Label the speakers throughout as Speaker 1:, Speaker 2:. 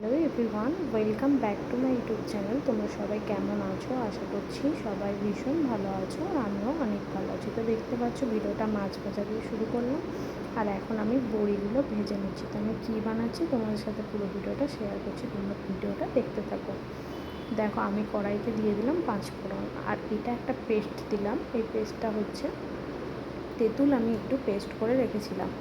Speaker 1: Hello everyone, welcome back to my YouTube channel. তোমরা সবাই কেমন আছো? আশা করছি সবাই ভীষণ ভালো আছো, আর আমিও অনেক ভালো আছি। তো দেখতে পাচ্ছ ভিডিওটা মাছ ভাজা দিয়ে শুরু করলাম, আর এখন আমি বড়িগুলো ভেজে নিচ্ছি। তো আমি কী বানাচ্ছি তোমাদের সাথে পুরো ভিডিওটা শেয়ার করছি, তোমরা ভিডিওটা দেখতে থাকো। দেখো, আমি কড়াইতে দিয়ে দিলাম 5 ফোড়ন, আর এটা একটা পেস্ট দিলাম। এই পেস্টটা হচ্ছে তেঁতুল, আমি একটু পেস্ট করে রেখেছিলাম।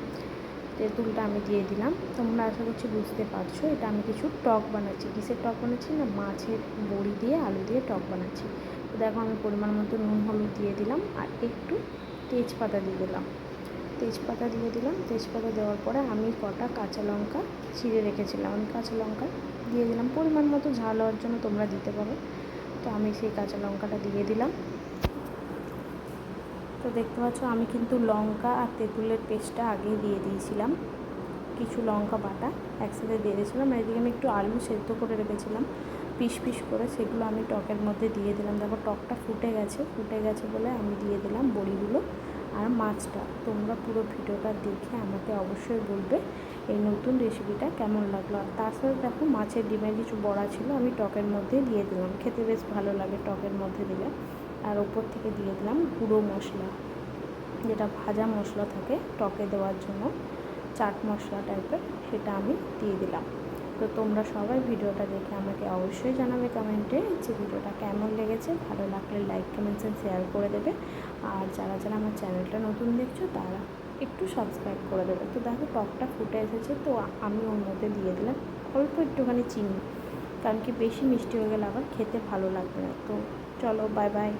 Speaker 1: তেঁতুলটা আমি দিয়ে দিলাম। তোমরা আশা করছি বুঝতে পারছো এটা আমি কিছু টক বানাচ্ছি। কিসের টক বানাচ্ছি না, মাছের বড়ি দিয়ে আলু দিয়ে টক বানাচ্ছি। তো দেখো, আমি পরিমাণ মতো নুন হলুদ দিয়ে দিলাম, আর একটু তেজপাতা দিয়ে দিলাম। তেজপাতা দেওয়ার পরে আমি কটা কাঁচা লঙ্কা চিড়ে রেখেছিলাম, আমি কাঁচা লঙ্কা দিয়ে দিলাম। পরিমাণ মতো ঝাল হওয়ার জন্য তোমরা দিতে পারো। তো আমি সেই কাঁচা লঙ্কাটা দিয়ে দিলাম। তো দেখতে পাচ্ছ আমি কিন্তু লঙ্কা আর তেঁতুলের পেস্টটা আগেই দিয়ে দিয়েছিলাম। কিছু লঙ্কা বাটা একসাথে দিয়ে দিয়েছিলাম। এদিকে আমি একটু আলু সেদ্ধ করে রেখেছিলাম পিস পিস করে, সেগুলো আমি টকের মধ্যে দিয়ে দিলাম। দেখো, টকটা ফুটে গেছে বলে আমি দিয়ে দিলাম বড়িগুলো আর মাছটা। তোমরা পুরো ভিডিওটা দেখে আমাকে অবশ্যই বলবে এই নতুন রেসিপিটা কেমন লাগলো। আর তার সাথে দেখো, মাছের ডিমের কিছু বড়া ছিল, আমি টকের মধ্যে দিয়ে দিলাম। খেতে বেশ ভালো লাগে টকের মধ্যে দিলে। আর ওপর থেকে দিয়ে দিলাম গুঁড়ো মশলা, যেটা ভাজা মশলা থাকে টকে দেওয়ার জন্য, চাট মশলা টাইপের, সেটা আমি দিয়ে দিলাম। তো তোমরা সবাই ভিডিওটা দেখে আমাকে অবশ্যই জানাবে কমেন্টে যে ভিডিওটা কেমন লেগেছে। ভালো লাগলে লাইক কমেন্টস এন্ড শেয়ার করে দেবে। আর যারা যারা আমার চ্যানেলটা নতুন দেখছো তারা একটু সাবস্ক্রাইব করে দেবে। তো দেখো, টকটা ফুটে এসেছে, তো আমি ওর মধ্যে দিয়ে দিলাম অল্প একটুখানি চিনি, কারণ কি বেশি মিষ্টি হয়ে গেলে আবার খেতে ভালো লাগবে না। তো চলো, বাই বাই।